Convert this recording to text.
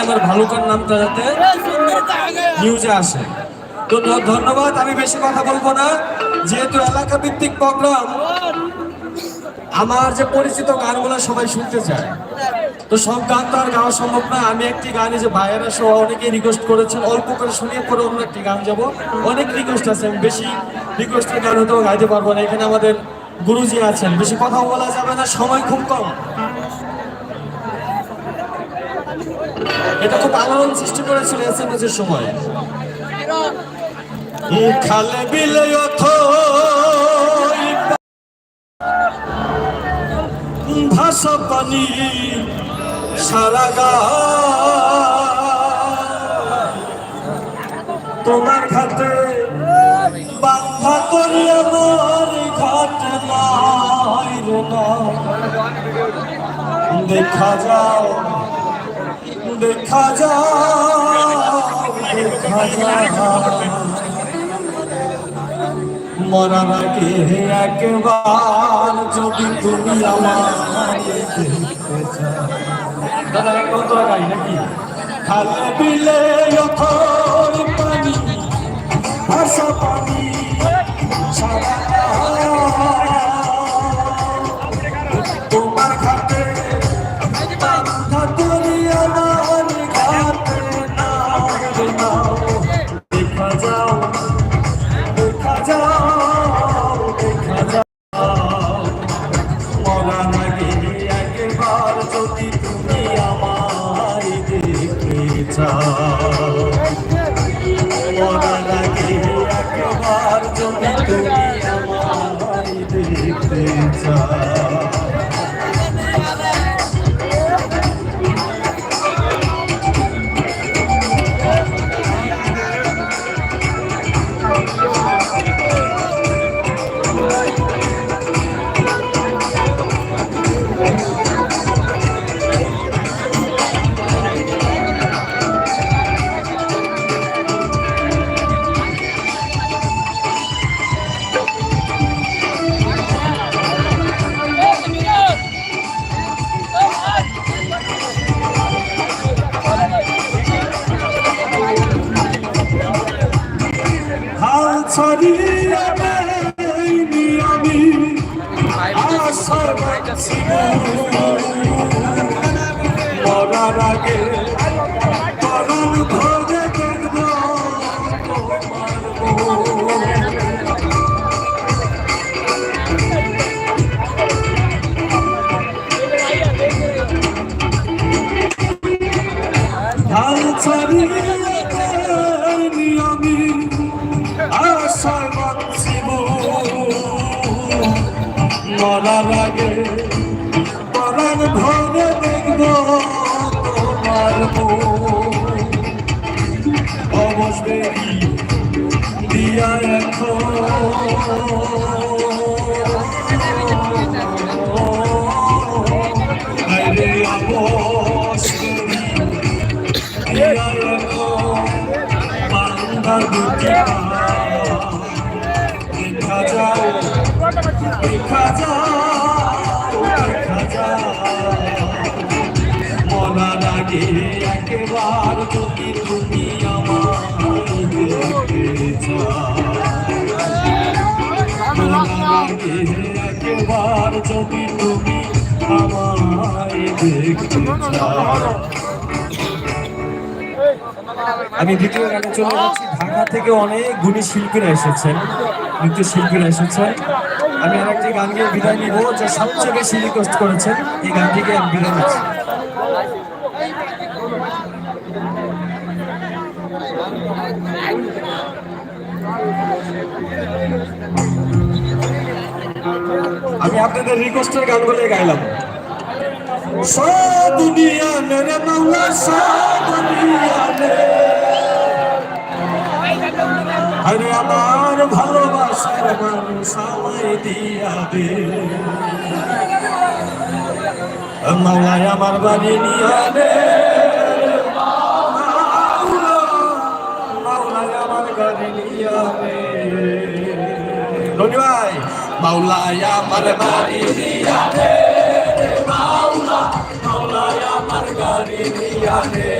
আমার ভালুকার নামটা যাতে নিউজে আসে। তো ধন্যবাদ, আমি বেশি কথা বলবো না, যেহেতু এলাকা ভিত্তিক প্রোগ্রাম। আমার যে পরিচিত গানগুলো সবাই শুনতে চায়, তো সব গান তো আর গাওয়া সম্ভব না। আমি একটি গানে যে ভাইয়েরা সহ অনেকেই রিকোয়েস্ট করেছেন, অল্প করে শুনিয়ে পরে অন্য একটি গান যাবো। অনেক রিকোয়েস্ট আছে, আমি বেশি রিকোয়েস্টের গান হতেও গাইতে পারবো না। এখানে আমাদের গুরুজি আছেন, বেশি কথা বলা যাবে না, সময় খুব কম। এটা খুব আলোড়ন সৃষ্টি করেছিল এসএমএস এর সময়। খালে বিলে ভাষা পানি সারা গা, তোমার ঘাটে বান্ধা করি আমার ঘাট নাই রে না। দেখা যাও দেখা যাও দেখা যাও, মরার আগে একবার যদি তুমি আমার দাদা কত গাই নাকি। খালে বিলে অথর পানি ভাষা পানি সারা তোমার ঘাটে বান্ধা করি আমার ঘাটে না। দেখা যাও দেখা যাও দেখা যাও, মরার আগে একবার যদি তুমি আমায় দেখতে চাও, মরার আগে একবার যদি তুমি আমায় দেখতে চাও। ছাড়িয়ে আমি আশার মরার আগে করুণ ভরে দেখব হাল ছাড়িয়ে আমি আশায় বাঁচিব, মরার আগে পরাণ ভরে দেখব তোমার অবশ্যই দিয়া এখন অবশ্যই দিয়া এখন বাংলার দুটি দেখা যাও দেখা যাও দেখা যাও, মরার আগে একবার যদি তুমি আমায় দেখতে চাও, মরার আগে একবার যদি তুমি আমায় দেখতে চাও। আমি দ্বিতীয় গানে চলে যাচ্ছি। ঢাকা থেকে অনেক গুণী শিল্পীরা এসেছেন, নৃত্য শিল্পীরা এসেছেন। আমি আরেকটি গান গিয়ে বিদায় নিব, যা সবচেয়ে বেশি রিকোয়েস্ট করেছেন। এই গানটিকে আমি বিদায় নিচ্ছি। আমি আপনাদের রিকোয়েস্টের গান বলে গাইলাম। সব দুনিয়া মেরে মাওলা সব দুনিয়া আরে আমার ভালোবাসার মানুষ আমায় দিয়া দে, মাওলায় আমার বাড়ি নিয়া দে, মাওলায় আমার গাড়ি নিয়া দে। রনি ভাই, মাওলায় আমার বাড়ি নিয়া দে, মাওলায় আমার গাড়ি নিয়া দে।